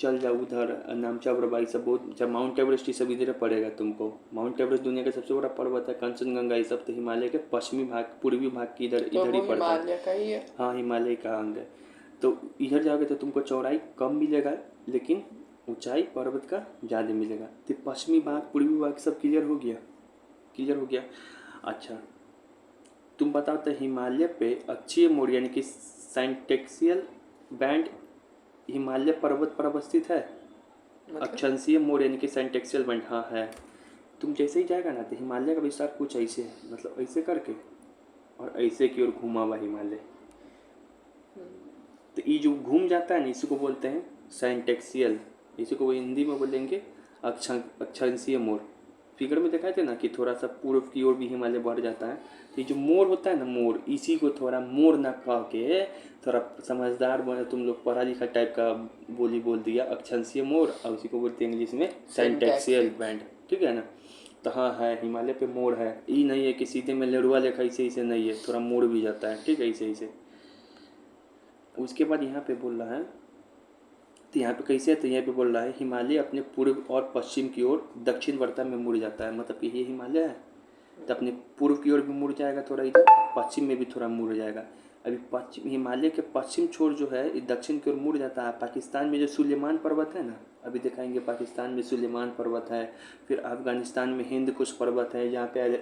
चल जाओ उधर नामचा बर्मा, सब बहुत, जब माउंट एवरेस्ट ये सब इधर पड़ेगा तुमको। माउंट एवरेस्ट दुनिया का सबसे बड़ा पर्वत है, कंचनजंगा ये सब तो हिमालय के पश्चिमी भाग, पूर्वी भाग की इधर इधर ही पड़ता है। हिमालय का ही है, हाँ हिमालय का अंग है। तो इधर जाओगे तो तुमको चौड़ाई कम मिलेगा, लेकिन ऊंचाई पर्वत का ज़्यादा मिलेगा। तो पश्चिमी भाग पूर्वी भाग सब क्लियर हो गया, क्लियर हो गया। अच्छा तुम बताओ, तो हिमालय पे अक्षीय मोड़ यानी कि साइंटेक्सियल बैंड हिमालय पर्वत पर अवस्थित है। अक्षांशीय मोड़ यानी कि साइंटेक्सियल बैंड, हाँ है। तुम जैसे ही जाएगा ना, तो हिमालय का विस्तार कुछ ऐसे है, मतलब ऐसे करके और ऐसे की ओर घूमा हुआ हिमालय। तो ये जो घूम जाता है ना, इसी को बोलते हैं साइंटेक्सियल, इसी को वो हिंदी में बोलेंगे अक्षांशीय मोड़। फिगर में दिखाए थे ना कि थोड़ा सा पूर्व की ओर भी हिमालय बढ़ जाता है। तो ये जो मोड़ होता है ना, मोड़, इसी को थोड़ा मोड़ ना कह के, थोड़ा समझदार बने तुम लोग, पढ़ा लिखा टाइप का बोली बोल दिया, अक्षांशीय मोड़, और उसी को बोलते हैं इंग्लिश में साइंटेक्सियल बैंड, ठीक है ना। तो हाँ है, हिमालय पे मोड़ है, ये नहीं है कि सीधे में लड़ुआ लेखा ऐसे ऐसे नहीं है, थोड़ा मोड़ भी जाता है, ठीक है, ऐसे ऐसे। उसके बाद यहाँ पे बोल रहा है, तो यहाँ पे कैसे है, तो यहाँ पे बोल रहा है हिमालय अपने पूर्व और पश्चिम की ओर दक्षिणवर्ता में मुड़ जाता है, मतलब ये हिमालय है तो अपने पूर्व की ओर भी मुड़ जाएगा थोड़ा, इधर पश्चिम में भी थोड़ा मुड़ जाएगा। अभी पश्चिम, हिमालय के पश्चिम छोर जो है ये दक्षिण की ओर मुड़ जाता है। पाकिस्तान में जो सुलेमान पर्वत है ना, अभी दिखाएंगे, पाकिस्तान में सुलेमान पर्वत है, फिर अफगानिस्तान में हिंद कुश पर्वत है,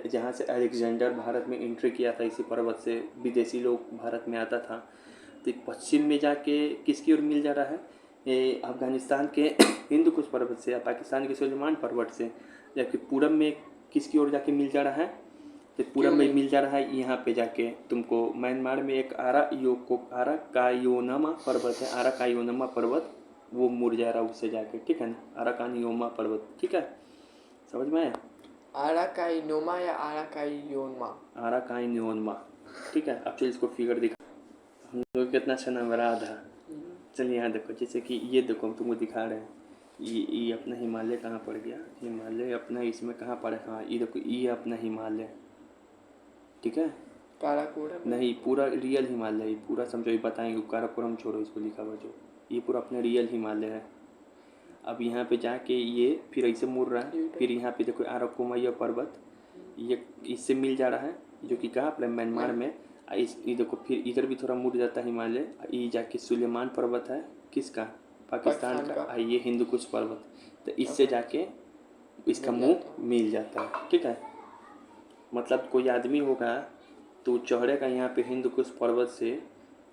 जहाँ से अलेक्जेंडर भारत में एंट्री किया था, इसी पर्वत से विदेशी लोग भारत में आता था। तो पश्चिम में जाके किसकी ओर मिल जा रहा है, ये अफगानिस्तान के हिंद कुश पर्वत से या पाकिस्तान के सुलेमान पर्वत से। जबकि पूरब में किसकी ओर जाके मिल जा रहा है, तो पूरब में मिल जा रहा है यहाँ पे जाके तुमको म्यांमार में एक आराकायोनामा पर्वत है, आराकायोनामा पर्वत, वो मुड़ जा रहा है उससे जाके, ठीक है ना, आराकायोनामा पर्वत, ठीक है, समझ में आया। आराकाइनोमा या आराकायोनमा, आराकायोनामा, ठीक है। अब चलिए इसको फिगर दिखा, हम लोग कितना अच्छा नाम है, राधा। चलिए यहाँ देखो, जैसे कि ये देखो हम तुमको दिखा रहे हैं, ये अपना हिमालय कहाँ पड़ गया, हिमालय अपना इसमें कहाँ पड़ा, हाँ ये देखो ये अपना हिमालय, ठीक है। काराकोरम नहीं, पूरा रियल हिमालय, पूरा समझो, ये बताएंगे, काराकोरम छोड़ो, इसको लिखा हुआ जो, ये पूरा अपना रियल हिमालय है। अब यहाँ पे जाके ये फिर ऐसे मुड़ रहा है, फिर यहाँ पे देखो अराकुमाया पर्वत, ये इससे मिल जा रहा है, जो कि कहाँ पर म्यांमार में। इस ये देखो फिर इधर भी थोड़ा मुड़ जाता है हिमालय, ये जाके सुलेमान पर्वत है, किसका, पाकिस्तान का। ये हिंदू कुश पर्वत, तो इससे जाके इसका मुंह मिल जाता है, ठीक है। मतलब कोई आदमी होगा तो चढ़ेगा यहाँ पे हिंदू कुश पर्वत से,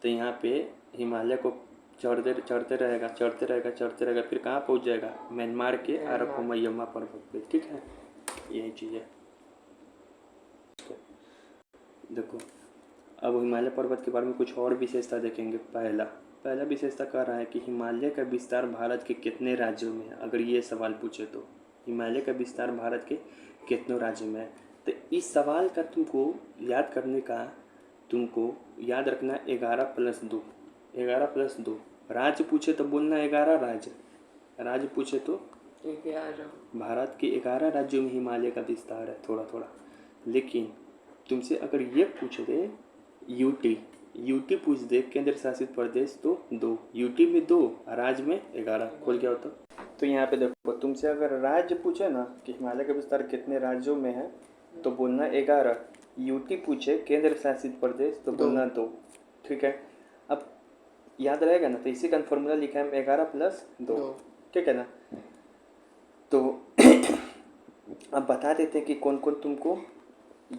तो यहाँ पे हिमालय को चढ़ते रहेगा, फिर कहाँ पहुँच जाएगा, म्यांमार के अराकुमाया पर्वत पे, ठीक है। यही चीज़ है। देखो अब हिमालय पर्वत के बारे में कुछ और विशेषता देखेंगे। पहला विशेषता कह रहा है कि हिमालय का विस्तार भारत के कितने राज्यों में है। अगर ये सवाल पूछे तो हिमालय का विस्तार भारत के कितनों राज्यों में है, तो इस सवाल का तुमको याद करने का, तुमको याद रखना 11+2, 11+2। राज्य पूछे तो बोलना 11 राज्य पूछे तो 11। भारत के 11 राज्यों में हिमालय का विस्तार है, थोड़ा थोड़ा। लेकिन तुमसे अगर ये पूछ दे यूटी पूछ दे, केंद्र शासित प्रदेश, तो 2, यूटी में 2, राज्य में 11, खोल क्या होता। तो यहाँ पे देखो, तुमसे अगर राज्य पूछे ना कि हिमालय का विस्तार कितने राज्यों में है, तो बोलना 11। यूटी पूछे केंद्र शासित प्रदेश, तो बोलना 2, ठीक है। अब याद रहेगा ना, तो इसी का फॉर्मूला लिखा है 11+2, ठीक है ना। तो अब बता देते हैं कि कौन कौन तुमको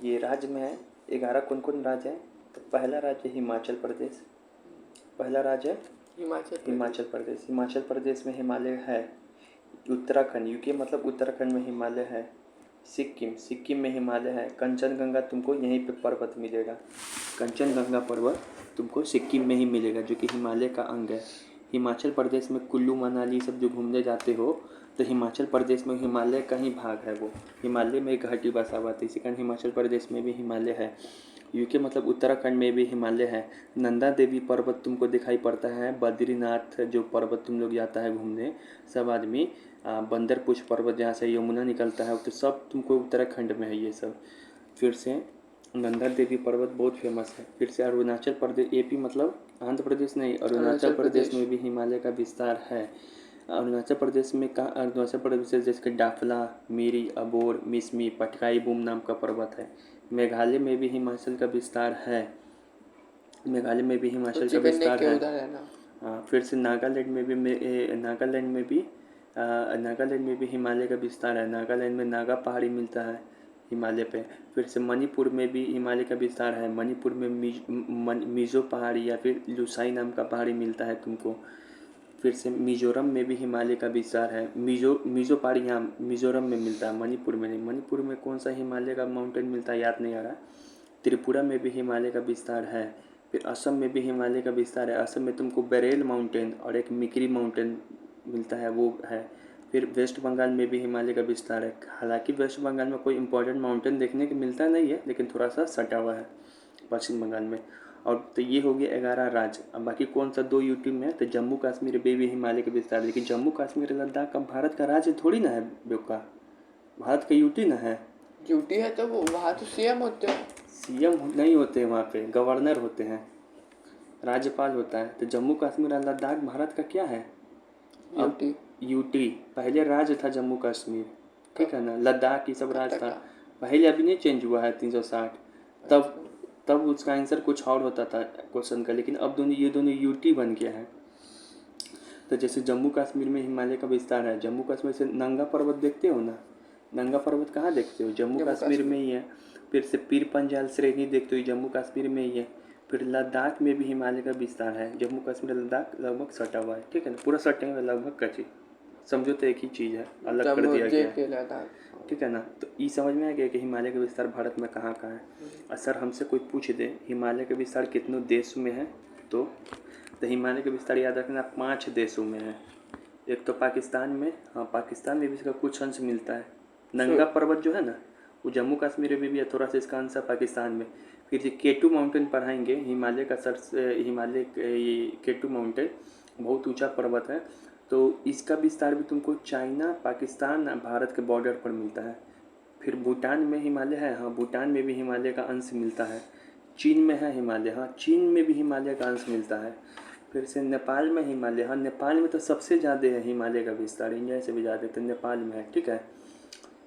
ये राज्य में है, 11 कौन कौन राज्य है। तो पहला राज्य हिमाचल प्रदेश, पहला राज्य है हिमाचल प्रदेश। हिमाचल प्रदेश में हिमालय है। उत्तराखंड, यूके मतलब उत्तराखंड में हिमालय है। सिक्किम में हिमालय है। कंचनजंगा तुमको यहीं पे पर्वत मिलेगा, कंचनजंगा पर्वत तुमको सिक्किम में ही मिलेगा, जो कि हिमालय का अंग है। हिमाचल प्रदेश में कुल्लू मनाली सब जो घूमने जाते हो, तो हिमाचल प्रदेश में हिमालय का ही भाग है, वो हिमालय में एक घाटी बसा हुआ था, इसी कारण हिमाचल प्रदेश में भी हिमालय है। यूके मतलब उत्तराखंड में भी हिमालय है। नंदा देवी पर्वत तुमको दिखाई पड़ता है। बद्रीनाथ जो पर्वत तुम लोग जाता है घूमने सब आदमी, बंदरपुछ पर्वत जहाँ से यमुना निकलता है, तो सब तुमको उत्तराखंड में है ये सब। फिर से नंदा देवी पर्वत बहुत फेमस है। फिर से अरुणाचल प्रदेश, एपी मतलब आंध्र प्रदेश नहीं, अरुणाचल प्रदेश में भी हिमालय का विस्तार है। अरुणाचल प्रदेश में कहाँ, अरुणाचल प्रदेश जैसे डाफला, मिरी, अबोर, मिसमी, पटकाई बूम नाम का पर्वत है। मेघालय में भी हिमाचल का विस्तार है, मेघालय में भी हिमाचल का विस्तार है। हाँ, फिर से नागालैंड में भी हिमालय का विस्तार है। नागालैंड में नागा पहाड़ी मिलता है हिमालय पे। फिर से मणिपुर में भी हिमालय का विस्तार है। मणिपुर में मिजो पहाड़ी या फिर लुसाई नाम का पहाड़ी मिलता है तुमको। फिर से मिजोरम में भी हिमालय का विस्तार है। मिजो पहाड़ी यहाँ मिजोरम में मिलता है, मणिपुर में नहीं। मणिपुर में कौन सा हिमालय का माउंटेन मिलता है याद नहीं आ रहा। त्रिपुरा में भी हिमालय का विस्तार है। फिर असम में भी हिमालय का विस्तार है। असम में तुमको बेरेल माउंटेन और एक मिकरी माउंटेन मिलता है, वो है। फिर वेस्ट बंगाल में भी हिमालय का विस्तार है। हालांकि वेस्ट बंगाल में कोई इंपॉर्टेंट माउंटेन देखने को मिलता नहीं है, लेकिन थोड़ा सा सटा हुआ है पश्चिम बंगाल में। और तो ये हो गया 11 राज्य। अब बाकी कौन सा 2 यूटी में है, तो जम्मू कश्मीर में भी हिमालय का विस्तार है। लेकिन जम्मू कश्मीर लद्दाख का भारत का राज्य थोड़ी ना है बेवका, भारत का यूटी ना है। यूटी है तो वो वहाँ तो सीएम होते हैं। सीएम नहीं होते, वहाँ पे गवर्नर होते हैं, राज्यपाल होता है। तो जम्मू कश्मीर और लद्दाख भारत का क्या है, यूटी। पहले राज्य था जम्मू कश्मीर, ठीक है ना। लद्दाख ये सब राज्य था पहले, अभी नहीं चेंज हुआ है 360। तब उसका आंसर कुछ और होता था क्वेश्चन का, लेकिन अब ये दोनों यूटी बन गया है। तो जैसे जम्मू कश्मीर में हिमालय का विस्तार है। जम्मू कश्मीर से नंगा पर्वत देखते हो ना, नंगा पर्वत कहाँ देखते हो, जम्मू कश्मीर में ही है। फिर से पीर पंजाल श्रेणी देखते हो, जम्मू कश्मीर में ही है। फिर लद्दाख में भी हिमालय का विस्तार है। जम्मू कश्मीर लद्दाख लगभग सटा हुआ है, ठीक है ना, पूरा सटे हुआ लगभग कच्ची, समझो तो एक ही चीज़ है, अलग कर दिया गया, ठीक है ना। तो ये समझ में आ गया कि हिमालय का विस्तार भारत में कहाँ कहाँ है। और सर हमसे कोई पूछ दे हिमालय का विस्तार कितनों देश में है, तो हिमालय का विस्तार याद रखना 5 देशों में है। एक तो पाकिस्तान में, हाँ पाकिस्तान में भी इसका कुछ अंश मिलता है। नंगा पर्वत जो है ना, वो जम्मू कश्मीर में भी है, थोड़ा सा इसका अंश है पाकिस्तान में। फिर ये K2 माउंटेन पढ़ाएंगे, हिमालय का हिमालय ये K2 माउंटेन बहुत ऊंचा पर्वत है। तो इसका विस्तार भी तुमको चाइना, पाकिस्तान, भारत के बॉर्डर पर मिलता है। फिर भूटान में हिमालय है, हाँ भूटान में भी हिमालय का अंश मिलता है। चीन में है हिमालय, हाँ चीन में भी हिमालय का अंश मिलता है। फिर से नेपाल में हिमालय, हाँ नेपाल में तो सबसे ज़्यादा है हिमालय का विस्तार, इंडिया से भी ज़्यादा तो नेपाल में है, ठीक है।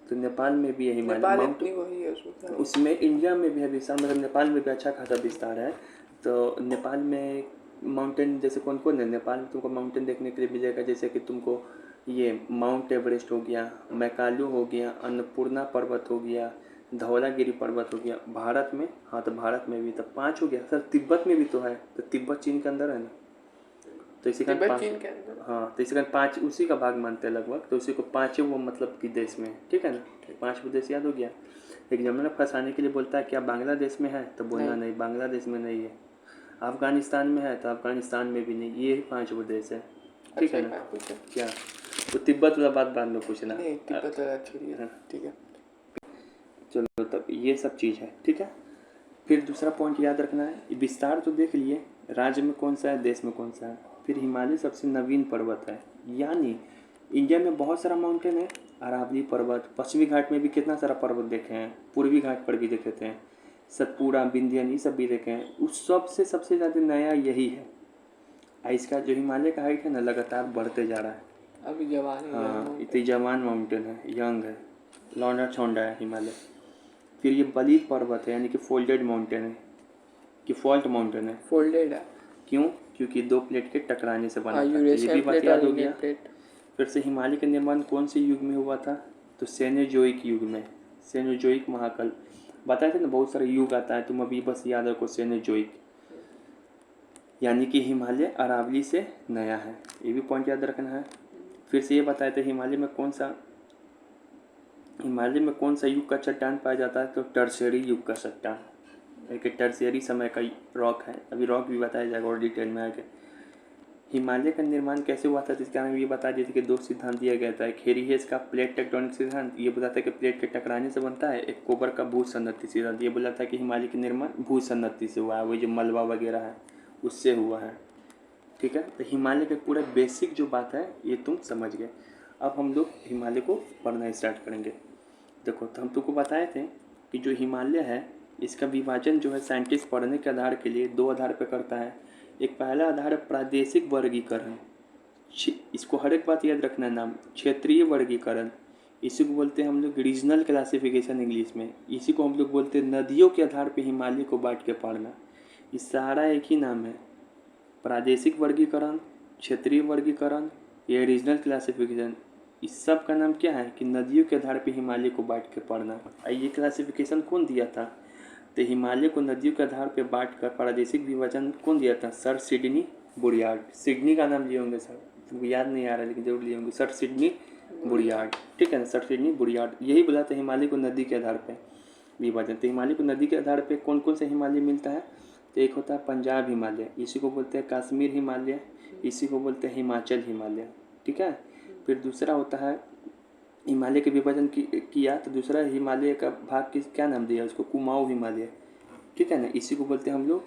तो नेपाल में भी है हिमालय माउंटेन, उसमें इंडिया में भी है विस्तार, मतलब नेपाल में भी अच्छा खासा विस्तार है। तो नेपाल में माउंटेन जैसे कौन कौन है, नेपाल में तुमको माउंटेन देखने के लिए मिलेगा, जैसे कि तुमको ये माउंट एवरेस्ट हो गया, मैकालू हो गया, अन्नपूर्णा पर्वत हो गया, धौलागिरी पर्वत हो गया। भारत में, हाँ तो भारत में भी तो 5 हो गया सर। तिब्बत में भी तो है, तो तिब्बत चीन के अंदर है ना, तो इसी का 5, हाँ तो इसी का 5 उसी का भाग मानते हैं लगभग, तो उसी को 5 वो मतलब कि देश में, ठीक है ना। 5 देश याद हो गया। एग्जामिनर फंसाने के लिए बोलता है क्या बांग्लादेश में है, तो बोलना नहीं बांग्लादेश में नहीं है। अफगानिस्तान में है, तो अफगानिस्तान में भी नहीं, ये 5 देश है, ठीक है ना। क्या तो तिब्बत वाला बात बाद में पूछना, तिब्बत वाला छोड़िए, ठीक है। चलो तब ये सब चीज़ है, ठीक है। फिर दूसरा पॉइंट याद रखना है, विस्तार तो देख लिए, राज्य में कौन सा है, देश में कौन सा है। फिर हिमालय सबसे नवीन पर्वत है, यानी इंडिया में बहुत सारा माउंटेन है। अरावली पर्वत, पश्चिमी घाट में भी कितना सारा पर्वत देखे हैं, पूर्वी घाट पर भी देखे थे, सतपुड़ा, विंध्यन, ये सब भी देखे हैं। उस सबसे सबसे ज़्यादा नया यही है। इसका जो हिमालय का हाइट है ना लगातार बढ़ते जा रहा है, अभी जवान है, हाँ इतनी जवान माउंटेन है, यंग है, लौंडा छौंडा है हिमालय। फिर ये बलीद पर्वत है, यानी कि फोल्डेड माउंटेन है, कि फॉल्ट माउंटेन है। फोल्डेड है क्यों? क्योंकि 2 प्लेट के टकराने से बना था, यूरेशियन ये भी बात प्लेट याद और हो गया। Indian plate. फिर से हिमालय का निर्माण कौन से युग में हुआ था, तो सेनोजोइक युग में, सेनोजोइक महाकाल बताए थे ना, बहुत सारे युग आता है, तुम अभी बस याद रखो सेनोजोइक, यानी कि हिमालय अरावली से नया है, ये भी पॉइंट याद रखना है। फिर से ये बताए थे हिमालय में कौन सा युग का चट्टान पाया जाता है, तो टर्शियरी युग का चट्टान, एक टर्शियरी समय का रॉक है, अभी रॉक भी बताया जाएगा और डिटेल में आगे। हिमालय का निर्माण कैसे हुआ था, जिसके बारे में ये बता दिए थे कि 2 सिद्धांत दिया गया था। एक हेरीहेस का प्लेट टेक्टोनिक सिद्धांत, ये बताता है कि प्लेट के टकराने से बनता है। एक कोबर का भूसन्नति सिद्धांत, ये बोला था कि हिमालय का निर्माण भूसन्नति से हुआ है, वही जो मलबा वगैरह है उससे हुआ है, ठीक है। तो हिमालय के पूरा बेसिक जो बात है ये तुम समझ गए। अब हम लोग हिमालय को पढ़ना स्टार्ट करेंगे। देखो तो हम तुमको बताए थे कि जो हिमालय है इसका विभाजन जो है साइंटिस्ट पढ़ने के आधार के लिए 2 आधार पर करता है। एक पहला आधार है प्रादेशिक वर्गीकरण, इसको हर एक बात याद रखना नाम, क्षेत्रीय वर्गीकरण, इसी को बोलते हैं हम लोग रीजनल क्लासिफिकेशन इंग्लिश में। इसी को हम लोग बोलते हैं नदियों के आधार पे हिमालय को बांट के पढ़ना, ये सारा एक ही नाम है, प्रादेशिक वर्गीकरण, क्षेत्रीय वर्गीकरण, या रीजनल क्लासिफिकेशन। इस सब का नाम क्या है कि नदियों के आधार पे हिमालय को बांट के पढ़ना। ये क्लासिफिकेशन कौन दिया था, तो हिमालय को नदियों के आधार पे बांट कर प्रादेशिक विभाजन कौन दिया था, सर सिडनी बुरियार्ड। सिडनी का नाम लिए होंगे सर, तुमको याद नहीं आ रहा लेकिन जरूर लिए होंगे, सर सिडनी बुरियार्ड, ठीक है ना, सर सिडनी बुरियार्ड। यही बोला था हिमालय को नदी के आधार पे विभाजन। तो हिमालय को नदी के आधार पे कौन कौन से हिमालय मिलता है, तो एक होता है पंजाब हिमालय, इसी को बोलते हैं कश्मीर हिमालय, इसी को बोलते हैं हिमाचल हिमालय, ठीक है। फिर दूसरा होता है हिमालय के विभाजन किया तो दूसरा हिमालय का भाग किस क्या नाम दिया उसको, कुमाऊं हिमालय, ठीक है ना, इसी को बोलते हैं हम लोग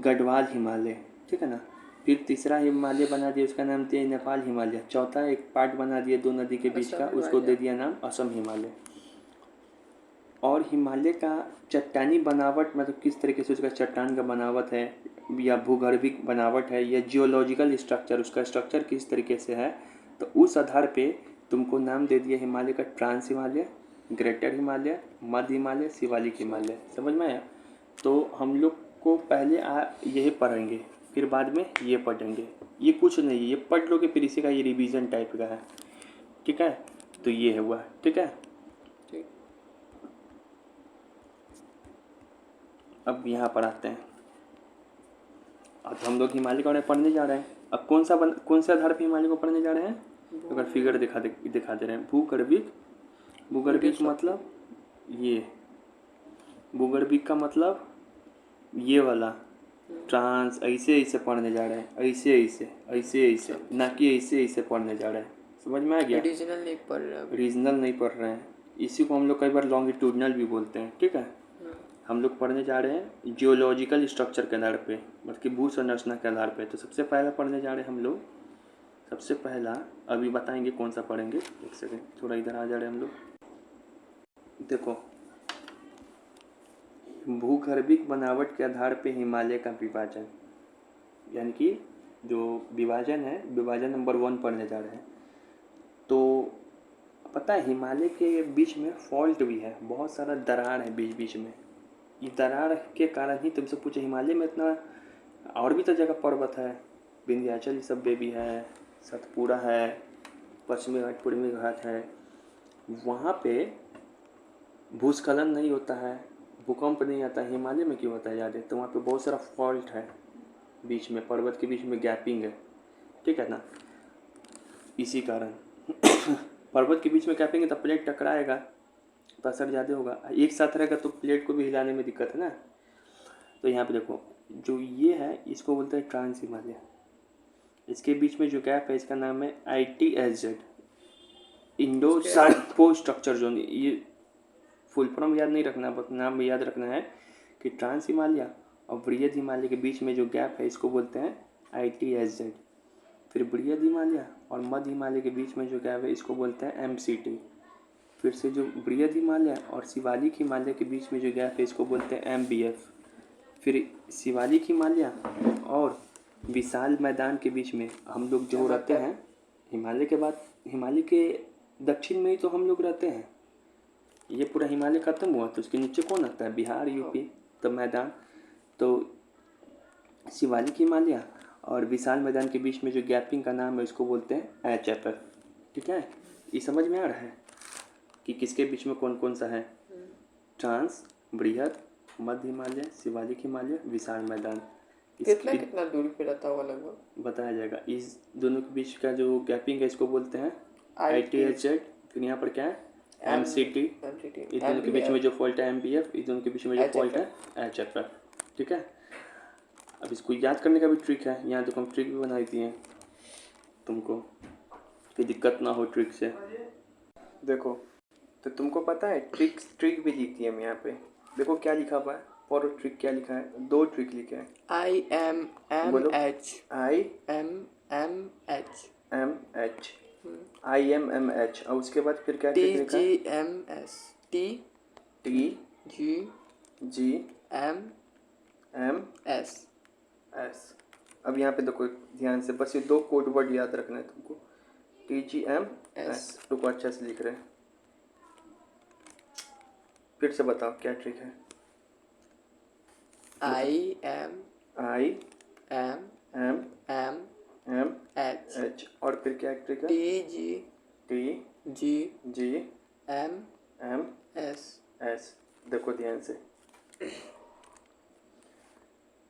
गढ़वाल हिमालय, ठीक है ना। फिर तीसरा हिमालय बना दिया उसका नाम दिया नेपाल हिमालय। चौथा एक पार्ट बना दिया 2 नदी के बीच का, उसको दे दिया नाम असम हिमालय। और हिमालय का चट्टानी बनावट मतलब किस तरीके से उसका चट्टान का बनावट है, या भूगर्भिक बनावट है, या जियोलॉजिकल स्ट्रक्चर, उसका स्ट्रक्चर किस तरीके से है, तो उस आधार पे तुमको नाम दे दिया हिमालय का ट्रांस हिमालय, ग्रेटर हिमालय, मध्य हिमालय, शिवालिक हिमालय। समझ में आया। तो हम लोग को पहले यही पढ़ेंगे, फिर बाद में ये पढ़ेंगे, ये कुछ नहीं, ये पढ़ लोगे फिर इसी का ये रिवीजन टाइप का है, ठीक है। तो ये है हुआ, ठीक है। अब यहाँ पर आते हैं, अब हम लोग हिमालय का पढ़ने जा रहे हैं। अब कौन से आधार पे हिमालय को पढ़ने जा रहे हैं, अगर फिगर दिखा दे रहे हैं, भूगर्भिक मतलब ये, भूगर्भिक का मतलब ये वाला, ट्रांस ऐसे पढ़ने जा रहे हैं, ऐसे ना कि ऐसे पढ़ने जा रहे हैं। समझ में आ गया। रीजनल नहीं पढ़ रहे हैं, इसी को हम लोग कई बार लॉन्गिट्यूडनल भी बोलते हैं, ठीक है। हम लोग पढ़ने जा रहे हैं जियोलॉजिकल स्ट्रक्चर के आधार पे, मतलब कि भू संरचना के आधार पे। तो सबसे पहला पढ़ने जा रहे हैं हम लोग, सबसे पहला अभी बताएंगे कौन सा पढ़ेंगे। एक सेकेंड, थोड़ा इधर आ जा रहे हैं हम लोग। देखो, भूगर्भिक बनावट के आधार पे हिमालय का विभाजन, यानी कि जो विभाजन है, विभाजन नंबर 1 पढ़ने जा रहे हैं। तो पता है हिमालय के बीच में फॉल्ट भी है, बहुत सारा दरार है बीच बीच में। ये दरार के कारण ही तुमसे पूछे हिमालय में इतना, और भी तो जगह पर्वत है, विंध्याचल सब भी है, सतपुड़ा है, पश्चिमी घाट पूर्वी घाट है, वहाँ पे भूस्खलन नहीं होता है, भूकंप नहीं आता है। हिमालय में क्यों होता है ज़्यादा? तो वहाँ पे बहुत सारा फॉल्ट है बीच में, पर्वत के बीच में गैपिंग है, ठीक है ना। इसी कारण पर्वत के बीच में गैपिंग है, तो प्लेट टकराएगा तो असर ज़्यादा होगा। एक साथ रहेगा तो प्लेट को भी हिलाने में दिक्कत है ना। तो यहाँ पे देखो, जो ये है इसको बोलते हैं ट्रांस हिमालय। इसके बीच में जो गैप है इसका नाम है ITSZ, Indo psycho structure zone. ये फुल फॉर्म याद नहीं रखना, बस नाम याद रखना है कि ट्रांस हिमालय और बृहद हिमालय के बीच में जो गैप है इसको बोलते हैं ITSZ। फिर बृहद हिमालय और मध्य हिमालय के बीच में जो गैप है इसको बोलते हैं MCT। फिर से जो बृहद हिमालय और शिवालिक हिमालय के बीच में जो गैप है इसको बोलते हैं MBF। फिर शिवालिक हिमालय और विशाल मैदान के बीच में हम लोग जो रहते हैं, हिमालय के बाद, हिमालय के दक्षिण में ही तो हम लोग रहते हैं। ये पूरा हिमालय खत्म हुआ तो उसके नीचे कौन आता है? बिहार, यूपी। तो मैदान, तो शिवालिक हिमालय और विशाल मैदान के बीच में जो गैपिंग का नाम है इसको बोलते हैं HFF। ठीक है, ये समझ में आ रहा है कि किसके बीच में कौन कौन सा है? ट्रांस, बृहद, मध्य हिमालय, शिवालिक हिमालय, विशाल मैदान। कितना दूरी पे रहता होगा लगभग? बताया जाएगा। इस दोनों के बीच का जो गैपिंग है इसको बोलते हैं ITSZ। फिर यहाँ पर क्या है? MCT। इस दोनों के बीच में जो फॉल्ट है MBF। इस दोनों के बीच में जो फॉल्ट है HFF। ठीक है, अब इसको याद करने का भी ट्रिक है, यहाँ तो हम ट्रिक भी बनाई दिए हैं तुमको कि दिक्कत ना हो ट्रिक से। देखो, तो तुमको पता है ट्रिक भी लिखती है हम यहाँ पे। देखो क्या लिखा हुआ है, फॉर ट्रिक क्या लिखा है? 2 ट्रिक लिखे हैं। IMMH और उसके बाद फिर क्या ट्रिक लिखा है? TGMS। अब यहाँ पे देखो ध्यान से, बस ये 2 कोड वर्ड याद रखना है तुमको। TGMS रुको अच्छा से लिख रहे हैं, फिर से बताओ क्या ट्रिक है? IMMH और फिर क्या ट्रिक है? TGMS। देखो ध्यान से,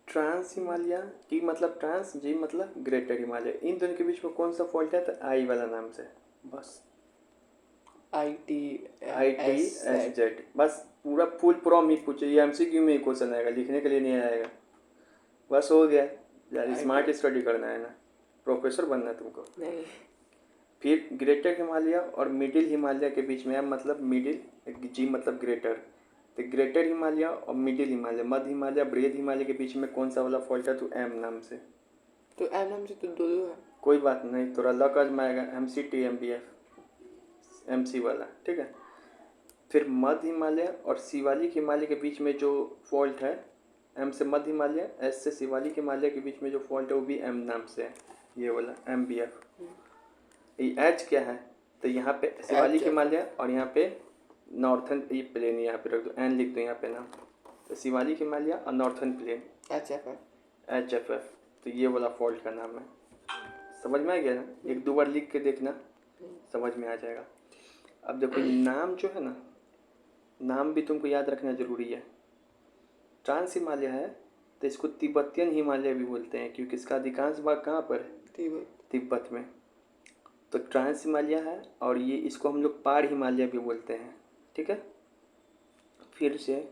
ट्रांस हिमालय, T मतलब ट्रांस, G मतलब ग्रेटर हिमालय। इन दोनों के बीच में कौन सा फॉल्ट है? तो I वाला नाम से, बस ITSZ। बस पूरा फुल फॉर्म ही पूछे, ये MCQ में ही क्वेश्चन आएगा, लिखने के लिए नहीं आएगा। बस हो गया यार, स्मार्ट स्टडी करना है ना, प्रोफेसर बनना है तुमको। नहीं। फिर ग्रेटर हिमालय और मिडिल हिमालय के बीच में, मतलब मिडिल, G मतलब ग्रेटर। तो ग्रेटर हिमालय और मिडिल हिमालय, मध्य हिमालय, बृहद हिमालय के बीच में कौन सा वाला फॉल्ट है? तो M नाम से। तो M नाम से तो 2 है। कोई बात नहीं, थोड़ा लक आजमाएगा। MCT MBF, MC वाला, ठीक है। फिर मध्य हिमालय और शिवालिक हिमालय के बीच में जो फॉल्ट है, M से मध्य हिमालय, S से शिवालिक हिमालय के बीच में जो फॉल्ट है वो भी M नाम से है, ये वाला MBF। ये H क्या है? तो यहाँ पे शिवालिक हिमालय और यहाँ पे नॉर्थन प्लेन, यहाँ पे रख दो, N लिख दो यहाँ पे नाम। तो शिवालिक हिमालय और नॉर्थन प्लेन HFF। तो ये वाला फॉल्ट का नाम है। समझ में आ गया ना? 1-2 बार लिख के देखना, समझ में आ जाएगा। अब देखो नाम जो है ना, नाम भी तुमको याद रखना जरूरी है। ट्रांस हिमालय है तो इसको तिब्बतियन हिमालय भी बोलते हैं, क्योंकि इसका अधिकांश भाग कहाँ पर है? तिब्बत में। तो ट्रांस हिमालय है और ये, इसको हम लोग पार हिमालय भी बोलते हैं, ठीक है। फिर से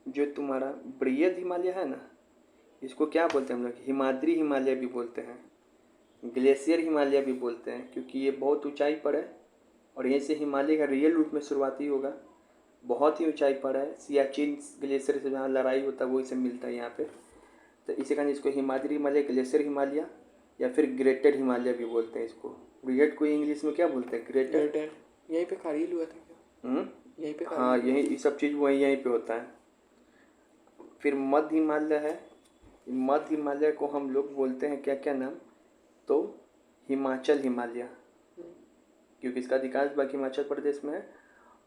जो तुम्हारा बृहद हिमालय है ना, इसको क्या बोलते हैं हम लोग? हिमाद्री हिमालय भी बोलते हैं, ग्लेशियर हिमालय भी बोलते हैं, क्योंकि ये बहुत ऊंचाई पर है और यहीं से हिमालय का रियल रूप में शुरुआती होगा बहुत ही ऊंचाई पर है। सियाचिन ग्लेशियर से जहाँ लड़ाई होता है वही से मिलता है यहाँ पे। तो इसी कारण इसको हिमाद्री हिमालय, ग्लेशियर हिमालय या फिर ग्रेटर हिमालय भी बोलते हैं इसको। ग्रेट को इंग्लिश में क्या बोलते हैं? ग्रेटर। ग्रेटर यहीं पे खारिल हुआ था क्या? यहीं पे हाँ, यही ये सब चीज़ वही यहीं पे होता है। फिर मध्य हिमालय है। मध्य हिमालय को हम लोग बोलते हैं क्या क्या नाम? तो हिमाचल हिमालय, क्योंकि इसका अधिकांश भाग हिमाचल प्रदेश में है।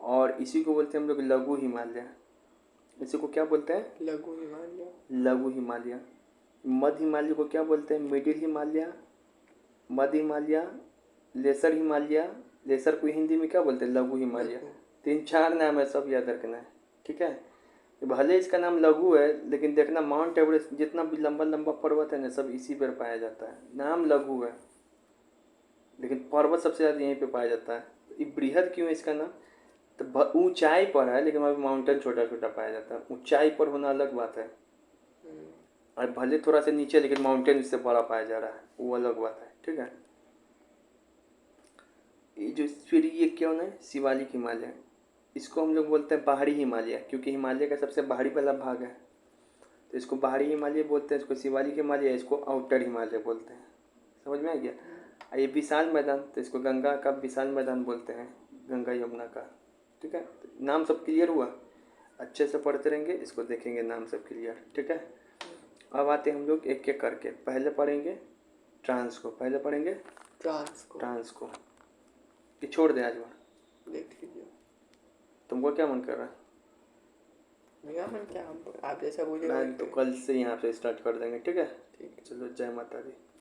और इसी को बोलते हैं हम लोग लघु हिमालय। इसी को क्या बोलते हैं? लघु हिमालय। लघु हिमालय। मध्य हिमालय को क्या बोलते हैं? मिडिल हिमालय, मध्य हिमालय, लेसर हिमालय। लेसर को हिंदी में क्या बोलते हैं? लघु हिमालय। 3-4 नाम है, सब याद रखना है, ठीक है। भले इसका नाम लघु है, लेकिन देखना माउंट एवरेस्ट जितना भी लंबा लंबा पर्वत है ना, सब इसी पर पाया जाता है। नाम लघु है लेकिन पर्वत सबसे ज़्यादा यहीं पे पाया जाता है। ये बृहद क्यों है इसका नाम? तो ऊंचाई पर है, लेकिन वहाँ माउंटेन छोटा छोटा पाया जाता है। ऊंचाई पर होना अलग बात है, और भले थोड़ा सा नीचे, लेकिन माउंटेन इससे बड़ा पाया जा रहा है, वो अलग बात है, ठीक है। ये जो फिर ये क्या होना है? शिवालिक हिमालय। इसको हम लोग बोलते हैं पहाड़ी हिमालय, क्योंकि हिमालय का सबसे पहाड़ी वाला भाग है, तो इसको पहाड़ी हिमालय बोलते हैं। इसको शिवालिक हिमालय, इसको आउटर हिमालय बोलते हैं। समझ में आ गया? ये विशाल मैदान, तो इसको गंगा का विशाल मैदान बोलते हैं, गंगा यमुना का, ठीक है। नाम सब क्लियर हुआ? अच्छे से पढ़ते रहेंगे, इसको देखेंगे नाम सब क्लियर, ठीक है। अब आते हैं हम लोग एक एक करके। पहले पढ़ेंगे ट्रांस को, पहले पढ़ेंगे ट्रांस को। कि छोड़ दे आज बार? देख लीजिए। तुमको क्या मन कर रहा है? मेरा मन क्या, आप जैसा बोलिए मैं तो कल से यहाँ से स्टार्ट कर देंगे, ठीक है। ठीक है। चलो, जय माता दी।